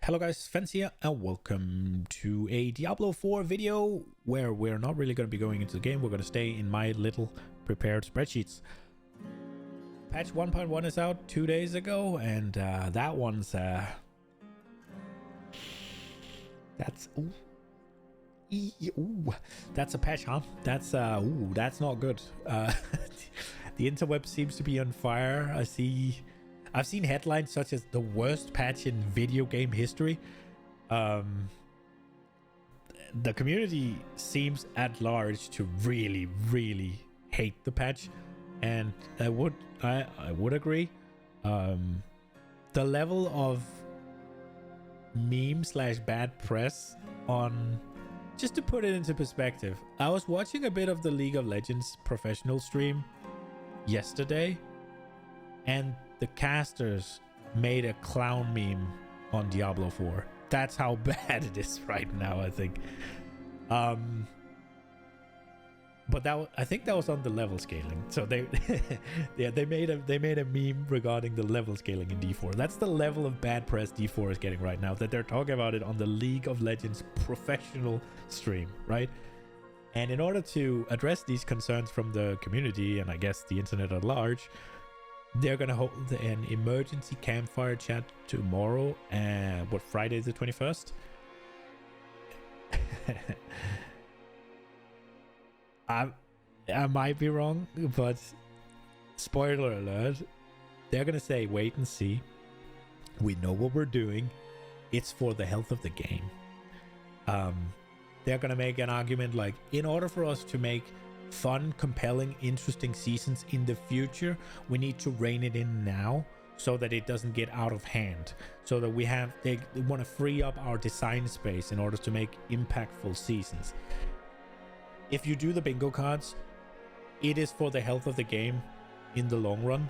Hello guys, Fens here, and welcome to a Diablo 4 video where we're not really going to be going into the game. We're going to stay in my little prepared spreadsheets. Patch 1.1 is out 2 days ago, and that one's that's that's a patch, huh? That's not good. The interweb seems to be on fire. I've seen headlines such as the worst patch in video game history. The community seems at large to really hate the patch, and I would agree. The level of meme / bad press on, just to put it into perspective, I was watching a bit of the League of Legends professional stream yesterday, and the casters made a clown meme on Diablo 4. That's how bad it is right now, I think. But I think that was on the level scaling. So they they made a meme regarding the level scaling in D4. That's the level of bad press D4 is getting right now, that they're talking about it on the League of Legends professional stream, right? And in order to address these concerns from the community, and I guess the internet at large, they're going to hold an emergency campfire chat tomorrow, Friday the 21st? I might be wrong, but spoiler alert, they're going to say, wait and see. We know what we're doing. It's for the health of the game. They're going to make an argument like, in order for us to make fun, compelling, interesting seasons in the future, we need to rein it in now so that it doesn't get out of hand, so that they want to free up our design space in order to make impactful seasons. If you do the bingo cards, it is for the health of the game in the long run.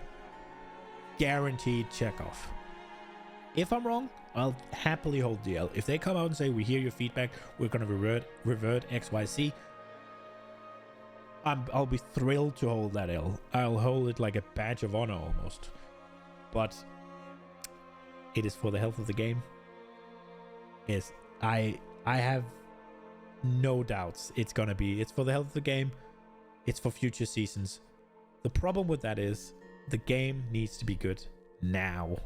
Guaranteed check off. If I'm wrong, I'll happily hold the L. If they come out and say, we hear your feedback, we're going to revert XYZ, I'll be thrilled to hold that L. I'll hold it like a badge of honor almost. But it is for the health of the game. Yes, I have no doubts it's for the health of the game. It's for future seasons. The problem with that is the game needs to be good now.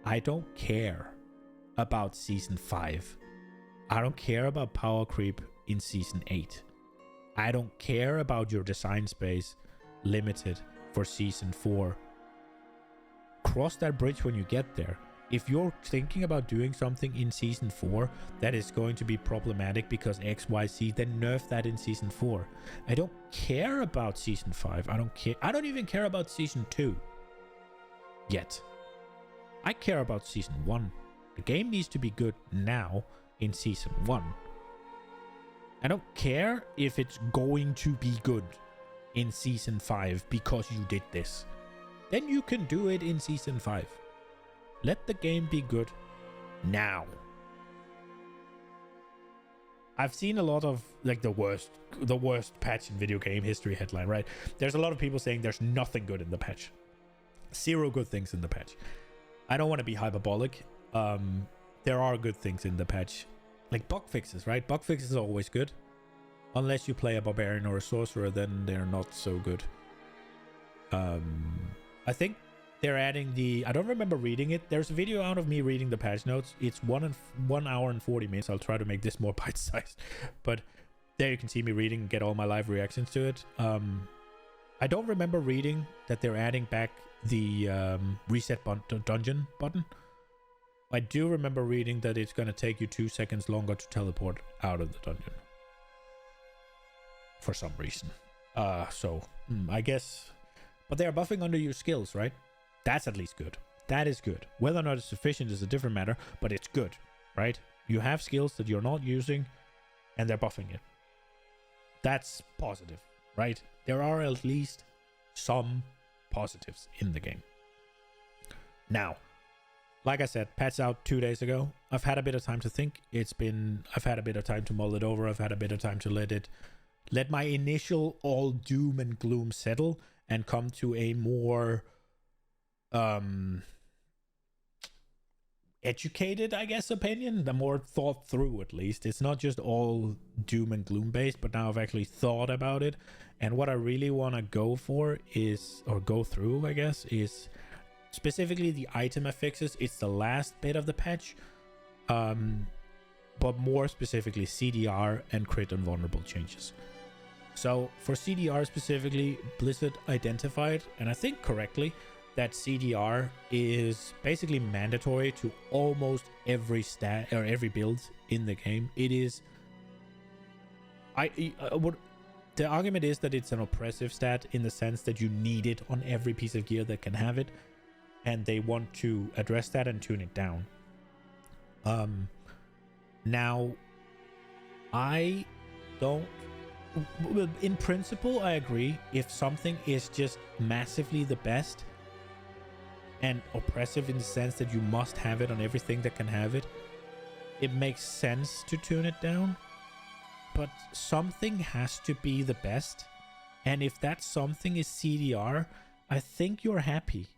I don't care about season 5. I don't care about power creep in season 8. I don't care about your design space limited for season 4. Cross that bridge when you get there. If you're thinking about doing something in season 4 that is going to be problematic because XYZ, then nerf that in season 4. I don't care about season 5. I don't care. I don't even care about season 2 yet. I care about season 1. The game needs to be good now in season 1. I don't care if it's going to be good in season 5 because you did this. Then you can do it in season 5. Let the game be good now. I've seen a lot of like the worst patch in video game history headline, right? There's a lot of people saying there's nothing good in the patch. 0 good things in the patch. I don't want to be hyperbolic. There are good things in the patch. Like bug fixes, right? Bug fixes are always good. Unless you play a barbarian or a sorcerer, then they're not so good. I think they're adding I don't remember reading it. There's a video out of me reading the patch notes. It's 1 hour and 40 minutes. I'll try to make this more bite-sized. But there you can see me reading and get all my live reactions to it. I don't remember reading that they're adding back the reset dungeon button. I do remember reading that it's going to take you 2 seconds longer to teleport out of the dungeon. For some reason. I guess... But they're buffing under your skills, right? That's at least good. That is good. Whether or not it's sufficient is a different matter, but it's good, right? You have skills that you're not using, and they're buffing it. That's positive, right? There are at least some positives in the game. Now, like I said, patch out 2 days ago. I've had a bit of time to think. I've had a bit of time to mull it over. I've had a bit of time to let my initial all doom and gloom settle and come to a more educated, I guess, opinion, the more thought through, at least. It's not just all doom and gloom based, but now I've actually thought about it. And what I really want to go for is, or go through, I guess, is specifically the item affixes. It's the last bit of the patch, but more specifically CDR and crit and vulnerable changes. So for CDR specifically, Blizzard identified, and I think correctly, that CDR is basically mandatory to almost every stat or every build in the game. It is, the argument is that it's an oppressive stat in the sense that you need it on every piece of gear that can have it, and they want to address that and tune it down. Now, I don't. In principle, I agree. If something is just massively the best and oppressive in the sense that you must have it on everything that can have it, it makes sense to tune it down. But something has to be the best, and if that something is CDR, I think you're happy.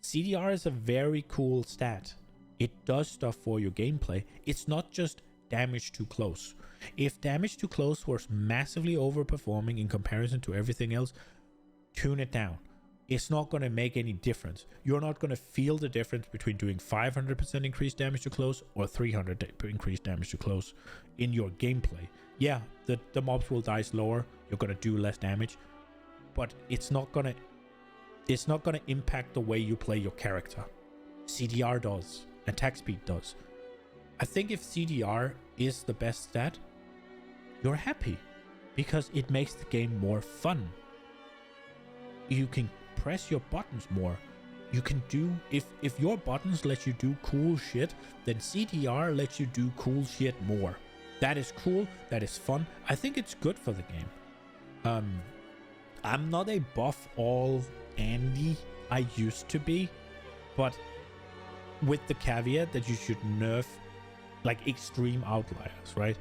CDR is a very cool stat. It does stuff for your gameplay. It's not just damage too close. If damage too close was massively overperforming in comparison to everything else, tune it down. It's not going to make any difference. You're not going to feel the difference between doing 500% increased damage to close or 300 increased damage to close in your gameplay. Yeah, the mobs will die slower. You're going to do less damage, but it's not going to impact the way you play your character. CDR does. Attack speed does. I think if CDR is the best stat, you're happy because it makes the game more fun. You can press your buttons more. You can do, if your buttons let you do cool shit, then CDR lets you do cool shit more. That is cool. That is fun. I think it's good for the game. I'm not a buff all Andy I used to be, but with the caveat that you should nerf like extreme outliers, right?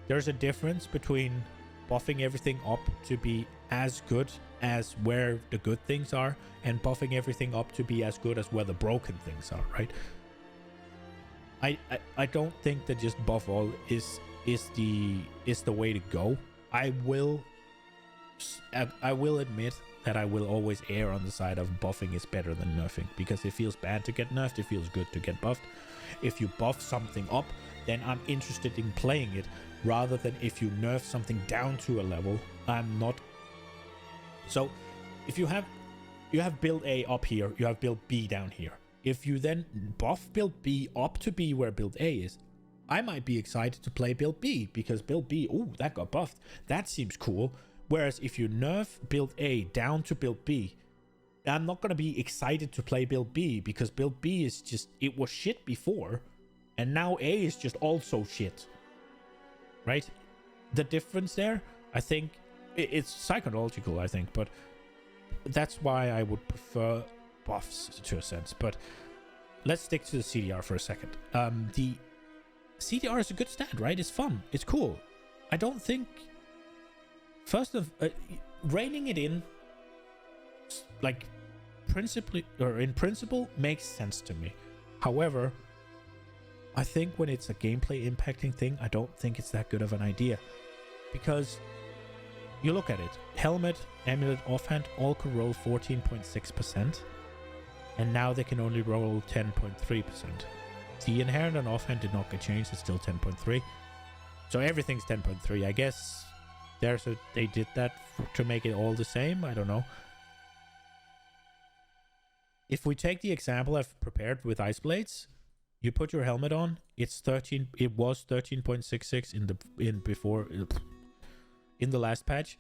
There's a difference between buffing everything up to be as good as where the good things are and buffing everything up to be as good as where the broken things are, right? I don't think that just buff all is the way to go. I will admit that I will always err on the side of buffing is better than nerfing, because it feels bad to get nerfed, it feels good to get buffed. If you buff something up, then I'm interested in playing it, rather than if you nerf something down to a level, I'm not. So if you have build A up here, you have build B down here. If you then buff build B up to be where build A is, I might be excited to play build B, because build B, ooh, that got buffed. That seems cool. Whereas if you nerf build A down to build B, I'm not going to be excited to play build B, because build B is just, it was shit before, and now A is just also shit. Right? The difference there, I think, it's psychological, I think, but that's why I would prefer buffs to a sense. But let's stick to the CDR for a second. The CDR is a good stat, right? It's fun. It's cool. I don't think... First of reining it in, like, principally or in principle, makes sense to me. However, I think when it's a gameplay impacting thing, I don't think it's that good of an idea, because you look at it, helmet, amulet, offhand, all could roll 14.6%, and now they can only roll 10.3%. The inherent and offhand did not get changed; it's still 10.3. So everything's 10.3, I guess. They did that to make it all the same. I don't know. If we take the example I've prepared with ice blades, you put your helmet on. It's 13. It was 13.66 in the last patch.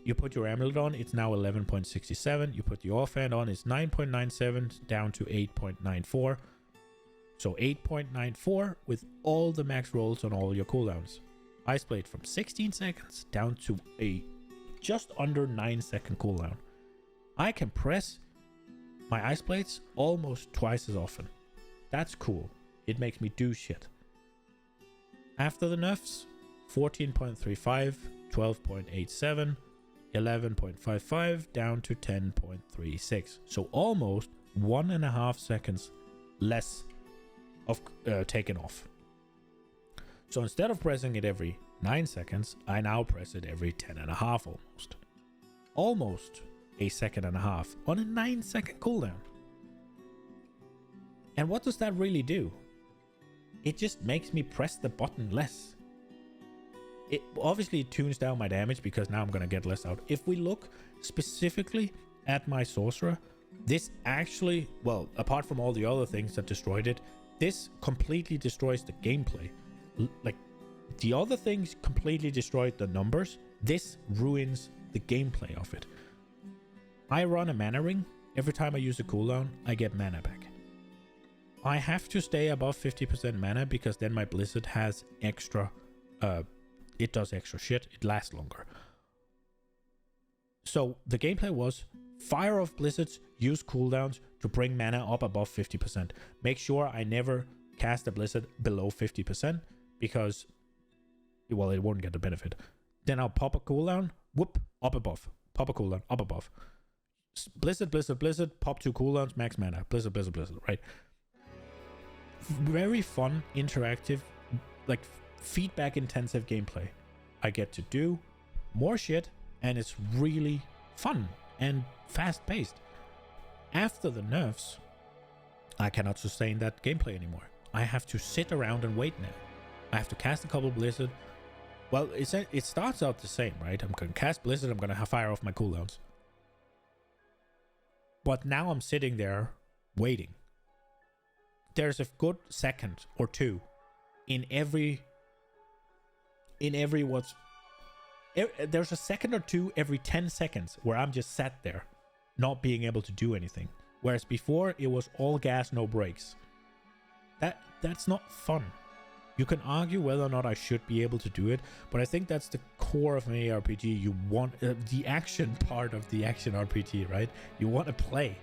You put your amulet on. It's now 11.67. You put the offhand on. It's 9.97 down to 8.94. So 8.94 with all the max rolls on all your cooldowns. Ice blade from 16 seconds down to a just under 9-second cooldown. I can press my ice blades almost twice as often. That's cool. It makes me do shit. After the nerfs, 14.35, 12.87, 11.55 down to 10.36. So almost 1.5 seconds less of taken off. So instead of pressing it every 9 seconds, I now press it every 10.5 almost. Almost a second and a half on a 9-second cooldown. And what does that really do? It just makes me press the button less. It obviously tunes down my damage because now I'm going to get less out. If we look specifically at my sorcerer, this actually, well, apart from all the other things that destroyed it, this completely destroys the gameplay. Like, the other things completely destroyed the numbers. This ruins the gameplay of it. I run a mana ring. Every time I use a cooldown, I get mana back. I have to stay above 50% mana because then my Blizzard has extra... it does extra shit. It lasts longer. So the gameplay was fire off Blizzards, use cooldowns to bring mana up above 50%. Make sure I never cast a Blizzard below 50% because, well, it won't get the benefit. Then I'll pop a cooldown, whoop, up above. Pop a cooldown, up above. Blizzard, Blizzard, Blizzard, pop 2 cooldowns, max mana. Blizzard, Blizzard, Blizzard, right? Very fun, interactive, like feedback intensive gameplay. I get to do more shit and it's really fun and fast paced. After the nerfs, I cannot sustain that gameplay anymore. I have to sit around and wait now. I have to cast a couple Blizzard. Well, it starts out the same, right? I'm going to cast Blizzard, I'm going to fire off my cooldowns. But now I'm sitting there waiting. There's a good second or two in every there's a second or two every 10 seconds where I'm just sat there not being able to do anything, whereas before it was all gas, no brakes. That's not fun. You can argue whether or not I should be able to do it, but I think that's the core of an ARPG. You want the action part of the action RPG, right? You want to play.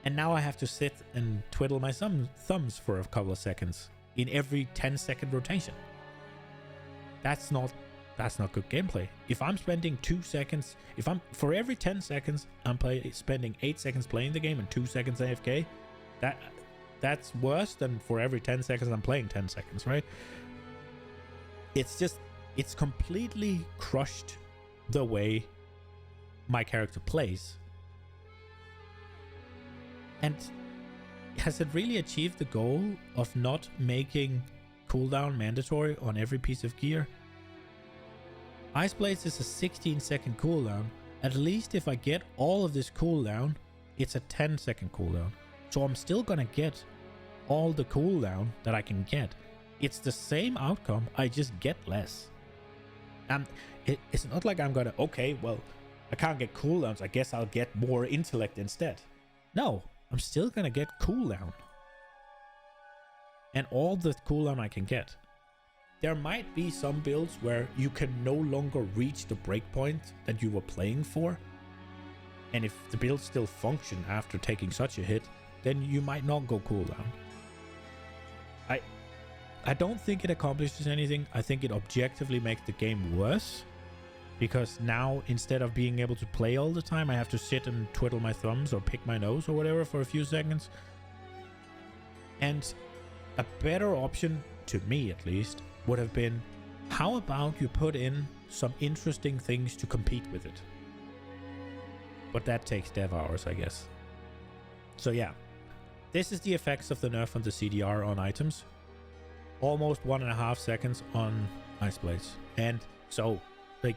And now I have to sit and twiddle my thumbs for a couple of seconds in every 10-second rotation. That's not good gameplay. If I'm spending 2 seconds, for every 10 seconds, I'm spending 8 seconds playing the game and 2 seconds AFK, that's worse than for every 10 seconds I'm playing 10 seconds, right? It's completely crushed the way my character plays. And has it really achieved the goal of not making cooldown mandatory on every piece of gear? Ice Blades is a 16-second cooldown. At least if I get all of this cooldown, it's a 10-second cooldown. So I'm still gonna get all the cooldown that I can get. It's the same outcome, I just get less. And it's not like I'm gonna, okay, well, I can't get cooldowns, I guess I'll get more intellect instead. No, I'm still gonna get cooldown. And all the cooldown I can get. There might be some builds where you can no longer reach the breakpoint that you were playing for. And if the build still function after taking such a hit, then you might not go cooldown. I don't think it accomplishes anything. I think it objectively makes the game worse. Because now, instead of being able to play all the time, I have to sit and twiddle my thumbs or pick my nose or whatever for a few seconds. And a better option, to me at least, would have been, how about you put in some interesting things to compete with it? But that takes dev hours, I guess. So yeah, this is the effects of the nerf on the CDR on items. Almost 1.5 seconds on Ice Blades. And so, like,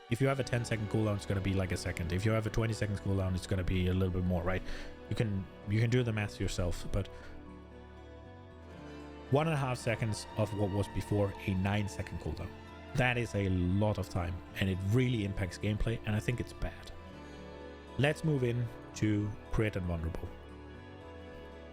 if you have a 10-second cooldown, it's going to be like a second. If you have a 20-second cooldown, it's going to be a little bit more, right? You can do the math yourself, but 1.5 seconds of what was before a 9-second cooldown. That is a lot of time, and it really impacts gameplay, and I think it's bad. Let's move in to Crit and Vulnerable.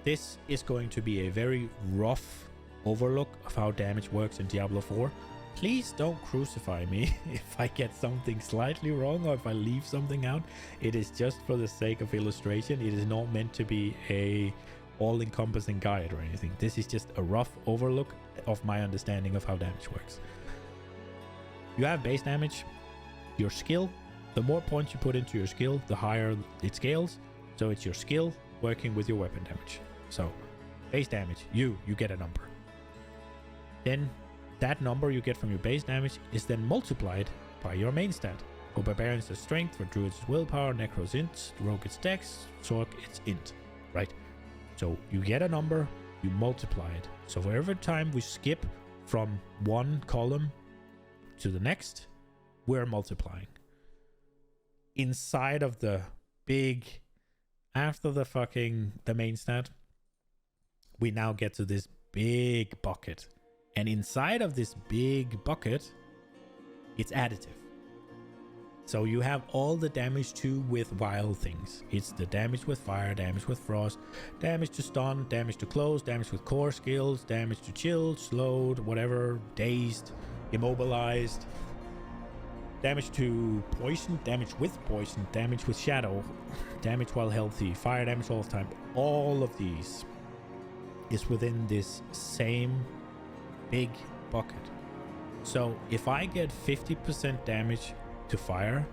This is going to be a very rough overlook of how damage works in Diablo IV. Please don't crucify me if I get something slightly wrong or if I leave something out. It is just for the sake of illustration. It is not meant to be a all-encompassing guide or anything. This is just a rough overlook of my understanding of how damage works. You have base damage, your skill. The more points you put into your skill, the higher it scales. So it's your skill working with your weapon damage. So base damage, you get a number. Then that number you get from your base damage is then multiplied by your main stat. For barbarians, it's strength, for druids, it's willpower, necros, int, rogue, it's dex, sorc, it's int, right? So you get a number, you multiply it. So for every time we skip from one column to the next, we're multiplying. Inside of the big, after the main stat, we now get to this big bucket. And inside of this big bucket, it's additive. So you have all the damage too with wild things. It's the damage with fire, damage with frost, damage to stun, damage to close, damage with core skills, damage to chill, slowed, whatever, dazed, immobilized, damage to poison, damage with poison, damage with shadow, damage while healthy, fire damage all the time. All of these is within this same big bucket. So if I get 50% damage to fire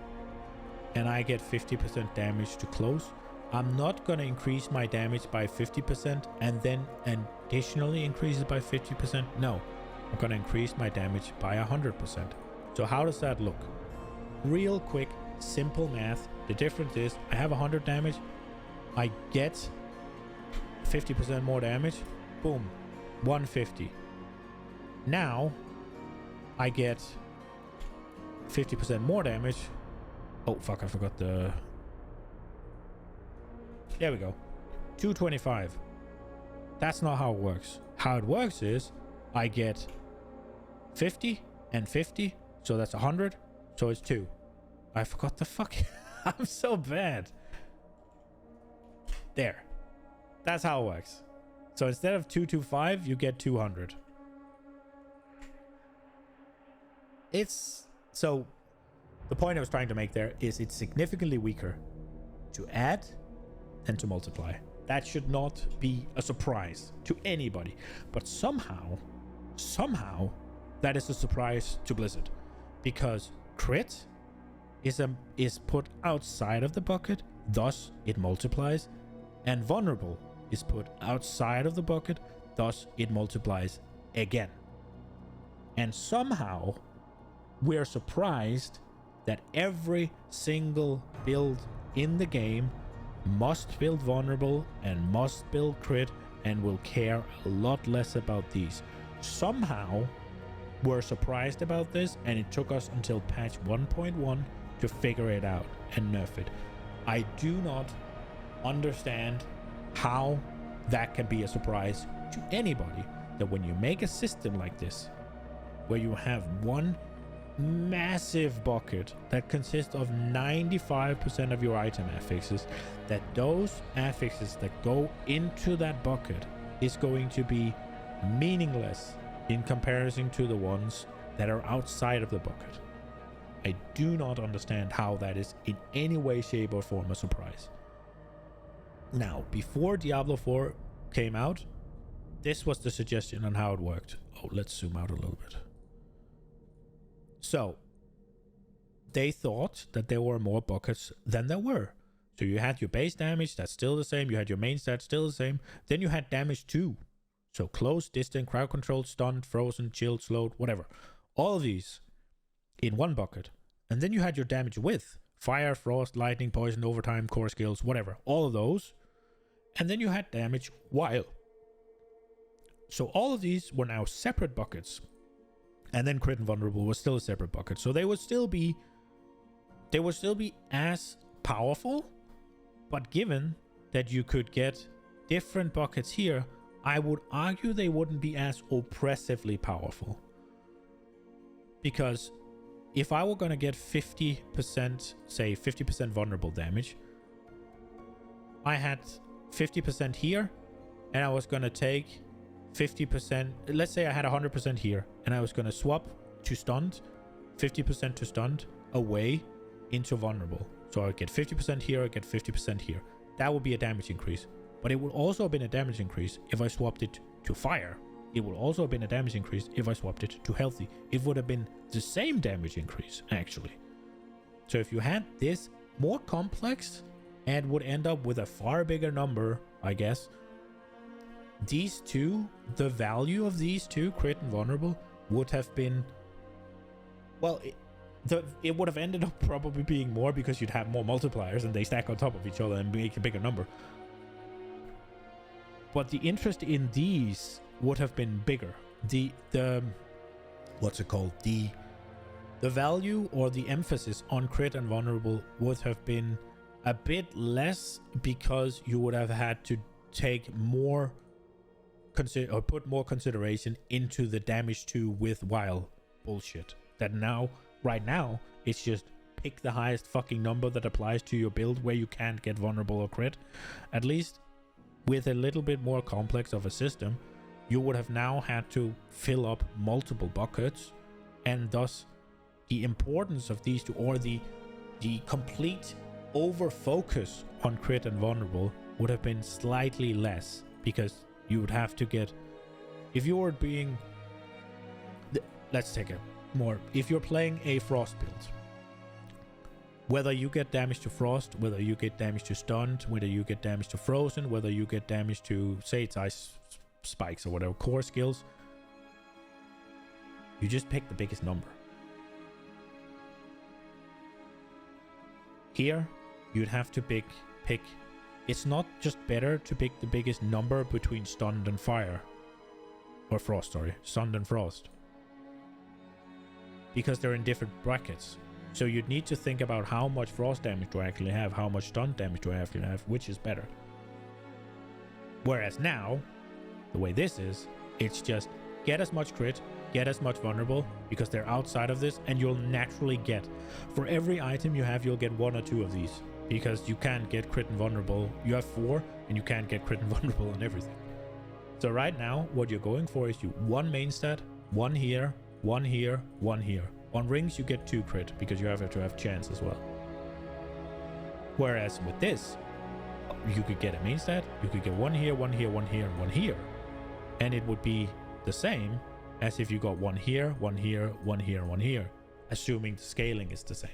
and I get 50% damage to close, I'm not going to increase my damage by 50% and then additionally increase it by 50%. No, I'm going to increase my damage by 100%. So how does that look? Real quick, simple math. The difference is I have 100 damage. I get 50% more damage. Boom, 150. Now I get 50% more damage. Oh fuck, I forgot the... There we go. 225. That's not how it works. How it works is I get 50 and 50, so that's 100, so it's 2. I forgot the fuck. I'm so bad. There. That's how it works. So instead of 225, you get 200. So the point I was trying to make there is it's significantly weaker to add than to multiply. That should not be a surprise to anybody. But somehow, that is a surprise to Blizzard. Because crit is put outside of the bucket, thus it multiplies. And vulnerable is put outside of the bucket, thus it multiplies again. And somehow we're surprised that every single build in the game must build vulnerable and must build crit and will care a lot less about these. Somehow we're surprised about this, and it took us until patch 1.1 to figure it out and nerf it. I do not understand how that can be a surprise to anybody, that when you make a system like this where you have one massive bucket that consists of 95% of your item affixes, that those affixes that go into that bucket is going to be meaningless in comparison to the ones that are outside of the bucket. I do not understand how that is in any way, shape, or form a surprise. Now, before Diablo 4 came out, this was the suggestion on how it worked. Oh, let's zoom out a little bit. So, they thought that there were more buckets than there were. So you had your base damage, that's still the same. You had your main stat, still the same. Then you had damage too. So close, distant, crowd control, stunned, frozen, chilled, slowed, whatever. All of these in one bucket. And then you had your damage with fire, frost, lightning, poison, overtime, core skills, whatever. All of those. And then you had damage while. So all of these were now separate buckets. And then crit and vulnerable was still a separate bucket. So they would still be as powerful, but given that you could get different buckets here, I would argue they wouldn't be as oppressively powerful. Because if I were going to get 50%, say 50% vulnerable damage, I had 50% here, and I was going to take 50%, let's say I had 100% here, and I was going to swap to stunned, 50% to stunned, away into vulnerable. So I would get 50% here, I get 50% here. That would be a damage increase. But it would also have been a damage increase if I swapped it to fire. It would also have been a damage increase if I swapped it to healthy. It would have been the same damage increase, actually. So if you had this more complex and would end up with a far bigger number, I guess, these two, the value of these two, crit and vulnerable, would have been, well, it would have ended up probably being more because you'd have more multipliers and they stack on top of each other and make a bigger number. But the interest in these would have been bigger. The what's it called? The value or the emphasis on crit and vulnerable would have been a bit less because you would have had to take more or put more consideration into the damage to with while bullshit. That now, right now, it's just pick the highest fucking number that applies to your build where you can't get vulnerable or crit. At least with a little bit more complex of a system, you would have now had to fill up multiple buckets, and thus the importance of these two, or the complete over focus on crit and vulnerable, would have been slightly less, because you would have to get, if you were being, let's take a more, if you're playing a frost build, whether you get damage to frost, whether you get damage to stunned, whether you get damage to frozen, whether you get damage to, say it's ice spikes or whatever, core skills, you just pick the biggest number. Here, you'd have to pick, it's not just better to pick the biggest number between stunned and fire, or frost, sorry, stunned and frost, because they're in different brackets. So you'd need to think about how much frost damage do I actually have, how much stun damage do I actually have, which is better. Whereas now, the way this is, it's just get as much crit, get as much vulnerable, because they're outside of this, and you'll naturally get, for every item you have, you'll get one or two of these, because you can't get crit and vulnerable. You have 4, and you can't get crit and vulnerable on everything. So right now, what you're going for is you 1 main stat, 1 here, 1 here, 1 here. On rings, you get 2 crit, because you have to have chance as well. Whereas with this, you could get a main stat, you could get 1 here, 1 here, 1 here, and 1 here. And it would be the same as if you got 1 here, 1 here, 1 here, 1 here, assuming the scaling is the same.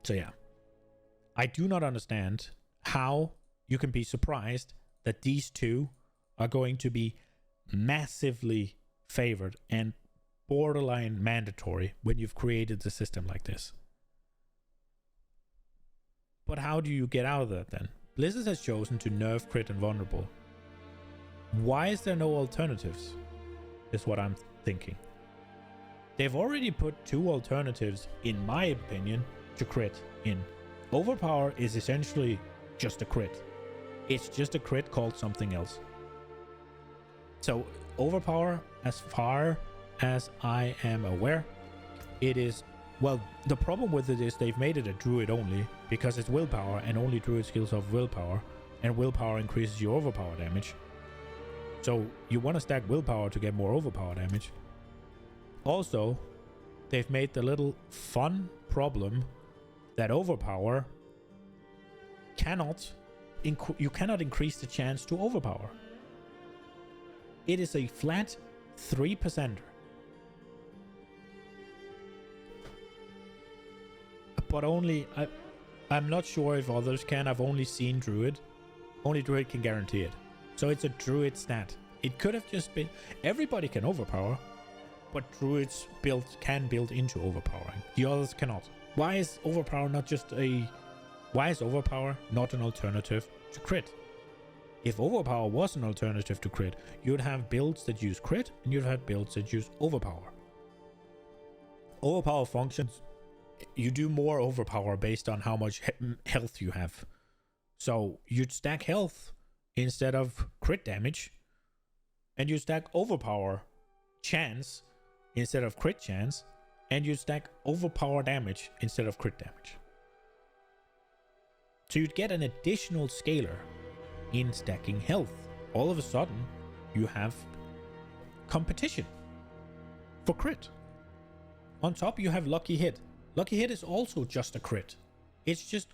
So yeah, I do not understand how you can be surprised that these two are going to be massively favored and borderline mandatory when you've created a system like this. But how do you get out of that then? Blizzard has chosen to nerf crit and vulnerable. Why is there no alternatives? Is what I'm thinking. They've already put 2 alternatives, in my opinion, to crit in. Overpower is essentially just a crit. It's just a crit called something else. So overpower, as far as I am aware, it is, well, the problem with it is they've made it a druid only, because it's willpower, and only druid skills have willpower, and willpower increases your overpower damage. So you want to stack willpower to get more overpower damage. Also, they've made the little fun problem that overpower you cannot increase the chance to overpower. It is a flat 3%. But only, I'm not sure if others can. I've only seen druid. Only druid can guarantee it. So it's a druid stat. It could have just been, everybody can overpower, but druids can build into overpowering. The others cannot. Why is overpower not an alternative to crit? If overpower was an alternative to crit, you'd have builds that use crit, and you'd have builds that use overpower. Overpower functions, you do more overpower based on how much health you have. So you'd stack health instead of crit damage, and you stack overpower chance instead of crit chance, and you stack overpower damage instead of crit damage. So you'd get an additional scalar in stacking health. All of a sudden, you have competition for crit. On top, you have lucky hit. Lucky hit is also just a crit. It's just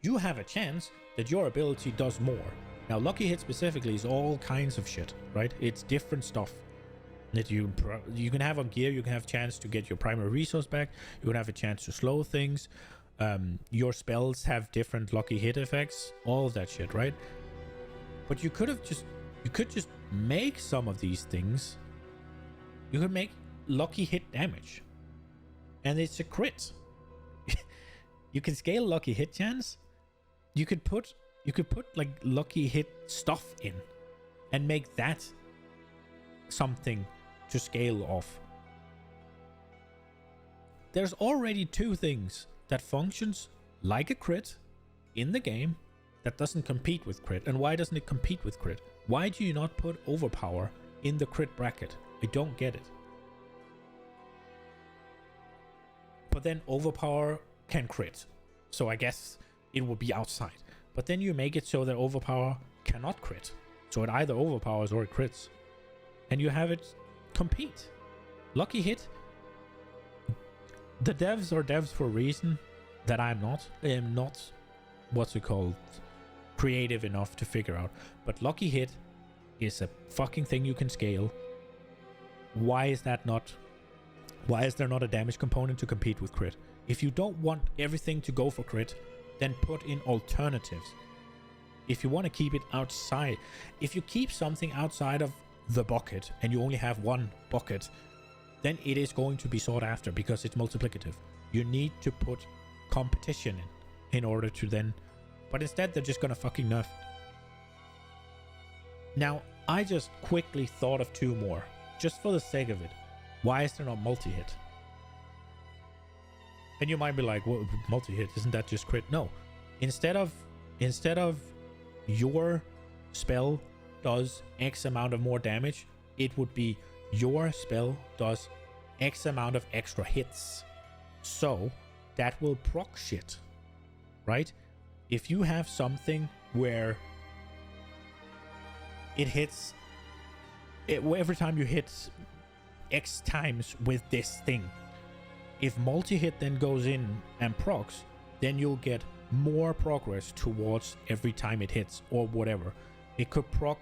you have a chance that your ability does more. Now, lucky hit specifically is all kinds of shit, right? It's different stuff that you can have on gear. You can have a chance to get your primary resource back. You can have a chance to slow things. Your spells have different lucky hit effects. All of that shit, right? But you could just make some of these things. You could make lucky hit damage, and it's a crit. You can scale lucky hit chance. You could put like lucky hit stuff in, and make that something to scale off. There's already two things that functions like a crit in the game that doesn't compete with crit. And why doesn't it compete with crit? Why do you not put overpower in the crit bracket? I don't get it. But then overpower can crit, so I guess it will be outside. But then you make it so that overpower cannot crit, so it either overpowers or it crits, and you have it compete. Lucky hit. The devs are devs for a reason that I am not. I am not, what's it called, creative enough to figure out. But lucky hit is a fucking thing you can scale. Why is that not? Why is there not a damage component to compete with crit? If you don't want everything to go for crit, then put in alternatives. If you want to keep it outside, if you keep something outside of the bucket and you only have one bucket, then it is going to be sought after because it's multiplicative. You need to put competition in order to then, but instead they're just gonna fucking nerf it. Now, I just quickly thought of two more, just for the sake of it. Why is there not multi-hit? And you might be like, well, multi-hit, isn't that just crit? No. Instead of your spell does X amount of more damage, it would be your spell does X amount of extra hits. So that will proc shit, right? If you have something where it hits, every time you hit X times with this thing, if multi-hit then goes in and procs, then you'll get more progress towards every time it hits or whatever. It could proc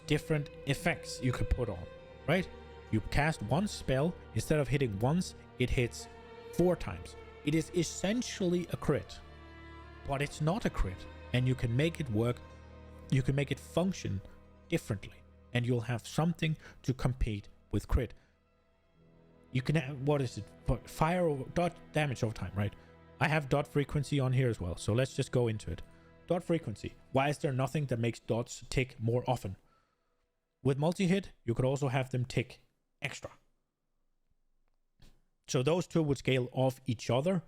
different effects you could put on, right? You cast one spell, instead of hitting once, it hits 4 times. It is essentially a crit, but it's not a crit, and you can make it work, you can make it function differently, and you'll have something to compete with crit. You can have, what is it, fire over dot damage over time, right? I have dot frequency on here as well, so let's just go into it. Dot frequency. Why is there nothing that makes dots tick more often? With multi-hit, you could also have them tick extra. So those two would scale off each other.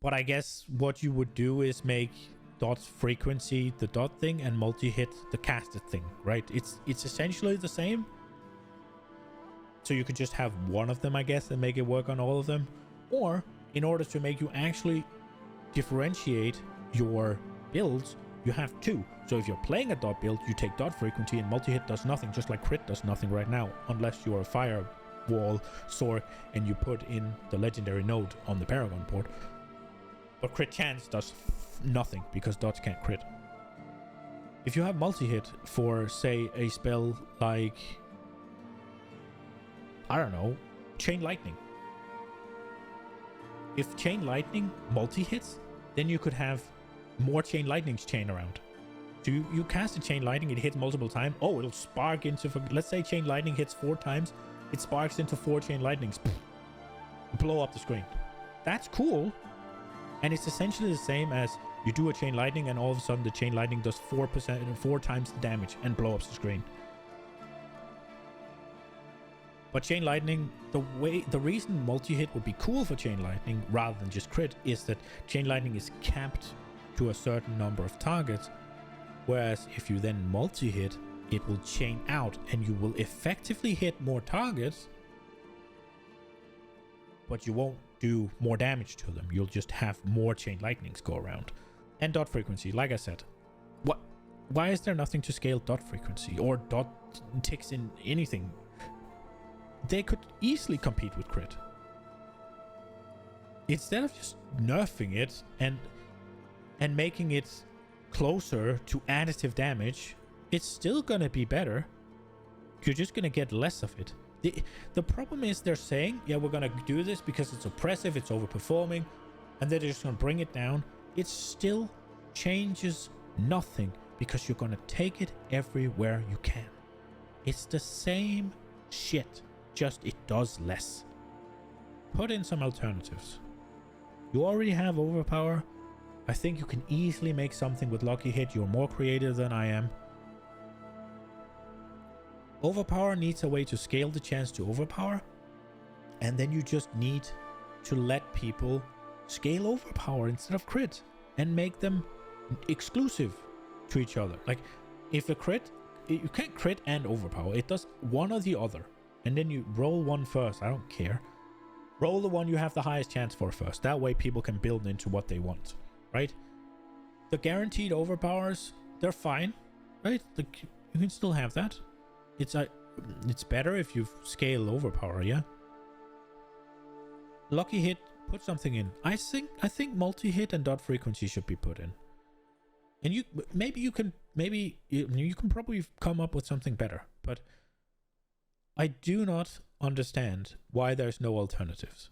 But I guess what you would do is make dot frequency the dot thing and multi-hit the casted thing, right? It's essentially the same. So you could just have one of them, I guess, and make it work on all of them. Or, in order to make you actually differentiate your builds, you have two. So if you're playing a dot build, you take dot frequency and multi-hit does nothing, just like crit does nothing right now, unless you're a firewall sword and you put in the legendary node on the Paragon board. But crit chance does nothing because dots can't crit. If you have multi-hit for, say, a spell like, I don't know, Chain Lightning. If Chain Lightning multi-hits, then you could have more Chain Lightnings chain around. So you cast a Chain Lightning, it hits multiple times. Oh, it'll spark into, let's say Chain Lightning hits 4 times, it sparks into 4 Chain Lightnings. Blow up the screen. That's cool. And it's essentially the same as you do a Chain Lightning and all of a sudden the Chain Lightning does 4 times the damage and blow up the screen. But Chain Lightning, the reason multi-hit would be cool for Chain Lightning rather than just crit is that Chain Lightning is capped to a certain number of targets, whereas if you then multi-hit, it will chain out and you will effectively hit more targets, but you won't do more damage to them. You'll just have more Chain Lightnings go around. And dot frequency, like I said, why is there nothing to scale dot frequency or dot ticks in anything? They could easily compete with crit. Instead of just nerfing it and making it closer to additive damage, it's still gonna be better. You're just gonna get less of it. The problem is they're saying, yeah, we're gonna do this because it's oppressive, it's overperforming, and they're just gonna bring it down. It still changes nothing because you're gonna take it everywhere you can. It's the same shit, just it does less. Put in some alternatives. You already have overpower. I think you can easily make something with lucky hit. You're more creative than I am. Overpower needs a way to scale the chance to overpower, and then you just need to let people scale overpower instead of crit and make them exclusive to each other. Like, if a crit, you can't crit and overpower. It does one or the other, and then you roll one first. I don't care. Roll the one you have the highest chance for first. That way people can build into what they want, right? The guaranteed overpowers, they're fine, right? Like, you can still have that. It's better if you scale overpower, yeah? Lucky hit, put something in. I think multi-hit and dot frequency should be put in. And you can probably come up with something better, but I do not understand why there's no alternatives.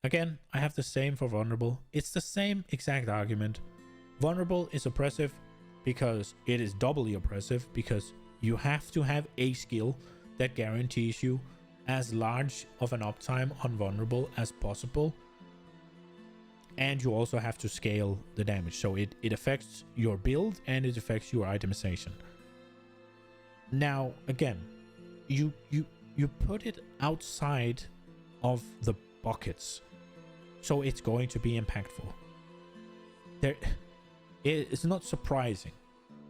Again, I have the same for vulnerable. It's the same exact argument. Vulnerable is oppressive because it is doubly oppressive, because you have to have a skill that guarantees you as large of an uptime on vulnerable as possible. And you also have to scale the damage. So it affects your build and it affects your itemization. Now, again, you put it outside of the buckets, so it's going to be impactful. It's not surprising.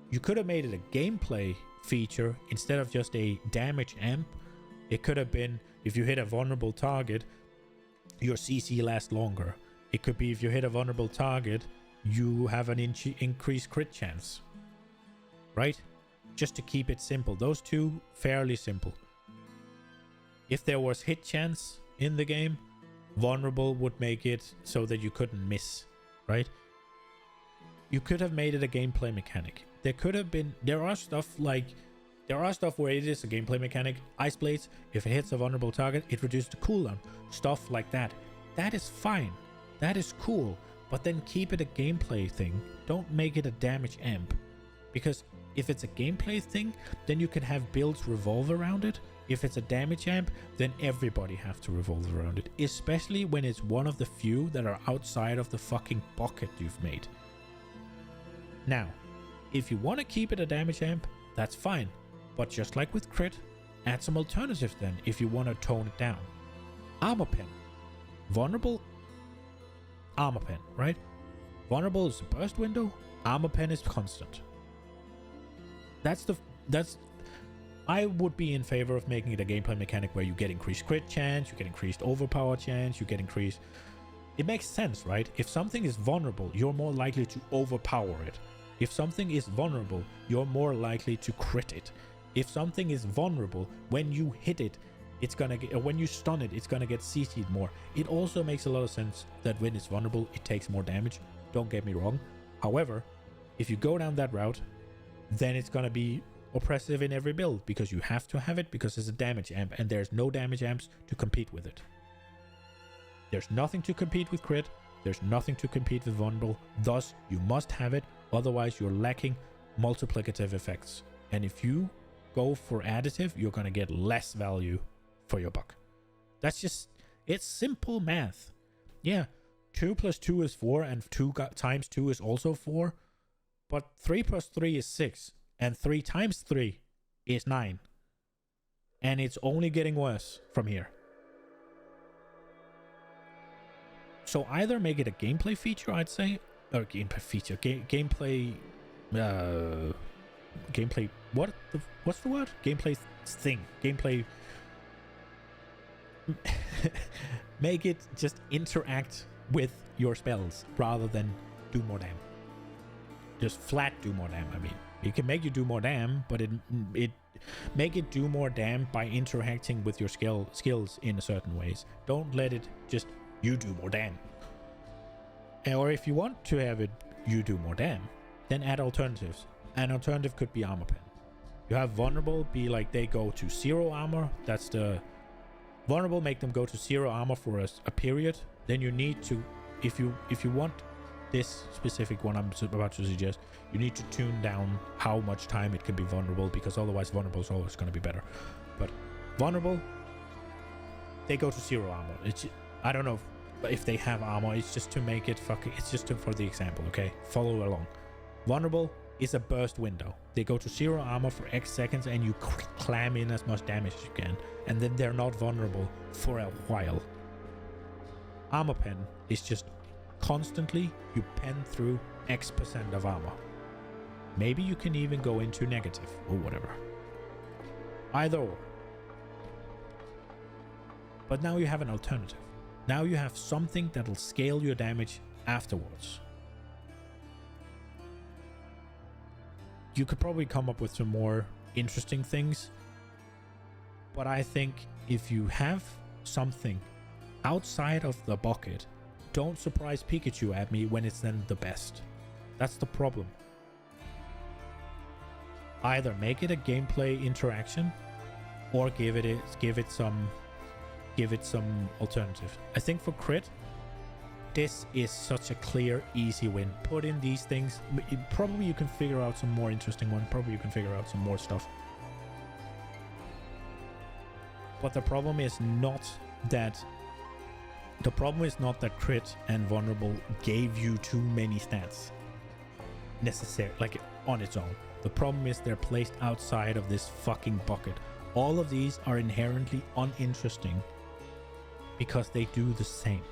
You could have made it a gameplay feature instead of just a damage amp. It could have been, if you hit a vulnerable target, your CC lasts longer. It could be, if you hit a vulnerable target, you have an increased crit chance, right? Just to keep it simple. Those two, fairly simple. If there was hit chance in the game, vulnerable would make it so that you couldn't miss, right? You could have made it a gameplay mechanic. There are stuff where it is a gameplay mechanic. Ice Blades, if it hits a vulnerable target, it reduces the cooldown. Stuff like that. That is fine. That is cool. But then keep it a gameplay thing. Don't make it a damage amp. Because if it's a gameplay thing, then you can have builds revolve around it. If it's a damage amp, then everybody have to revolve around it. Especially when it's one of the few that are outside of the fucking bucket you've made. Now, if you want to keep it a damage amp, that's fine. But just like with crit, add some alternatives then if you want to tone it down. Armor pen. Vulnerable, armor pen, right? Vulnerable is the burst window, armor pen is constant. I would be in favor of making it a gameplay mechanic where you get increased crit chance, you get increased overpower chance, you get increased... It makes sense, right? If something is vulnerable, you're more likely to overpower it. If something is vulnerable, you're more likely to crit it. If something is vulnerable, when you hit it, it's gonna get, or when you stun it, it's gonna get CC'd more. It also makes a lot of sense that when it's vulnerable, it takes more damage. Don't get me wrong. However, if you go down that route, then it's gonna be oppressive in every build, because you have to have it, because it's a damage amp, and there's no damage amps to compete with it. There's nothing to compete with crit. There's nothing to compete with vulnerable. Thus, you must have it. Otherwise, you're lacking multiplicative effects. And if you go for additive, you're going to get less value for your buck. That's just... It's simple math. Yeah, 2 plus 2 is 4, and 2 times 2 is also 4. But 3 plus 3 is 6. And 3 times 3 is 9. And it's only getting worse from here. So either make it a gameplay feature, I'd say, or gameplay feature, gameplay, what's the word? Gameplay thing, gameplay. Make it just interact with your spells rather than do more damn. Just flat do more damn. I mean, it can make you do more damn, but it make it do more damn by interacting with your skills in certain ways. Don't let it just you do more damn. Or if you want to have it you do more damn, then add alternatives. An alternative could be armor pen. You have vulnerable be like they go to 0 armor. That's the vulnerable, make them go to 0 armor for a period. Then you need to, if you want this specific one I'm about to suggest, you need to tune down how much time it can be vulnerable, because otherwise vulnerable is always going to be better. But vulnerable, they go to 0 armor. I don't know if they have armor. It's just to make it fucking. It's just for the example. Okay, follow along. Vulnerable is a burst window. They go to 0 armor for X seconds, and you clam in as much damage as you can, and then they're not vulnerable for a while. Armor pen is just constantly you pen through X% of armor. Maybe you can even go into negative or whatever. Either or. But now you have an alternative. Now you have something that'll scale your damage afterwards. You could probably come up with some more interesting things, but I think if you have something outside of the bucket, don't surprise Pikachu at me when it's then the best. That's the problem. Either make it a gameplay interaction or give it some alternative. I think for crit, this is such a clear, easy win. Put in these things. Probably you can figure out some more interesting one. Probably you can figure out some more stuff. But the problem is not that crit and vulnerable gave you too many stats necessary, like on its own. The problem is they're placed outside of this fucking bucket. All of these are inherently uninteresting because they do the same.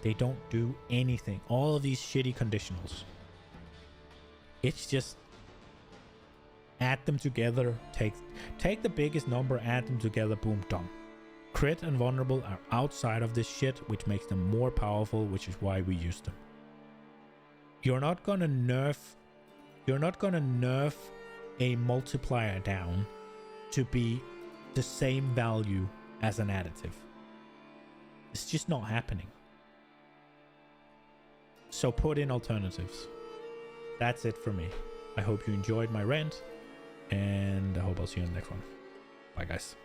They don't do anything. All of these shitty conditionals. It's just add them together. Take the biggest number, add them together, boom, done. Crit and vulnerable are outside of this shit, which makes them more powerful, which is why we use them. You're not gonna nerf a multiplier down to be the same value as an additive. It's just not happening. So put in alternatives. That's it for me. I hope you enjoyed my rant, and I hope I'll see you in the next one. Bye, guys.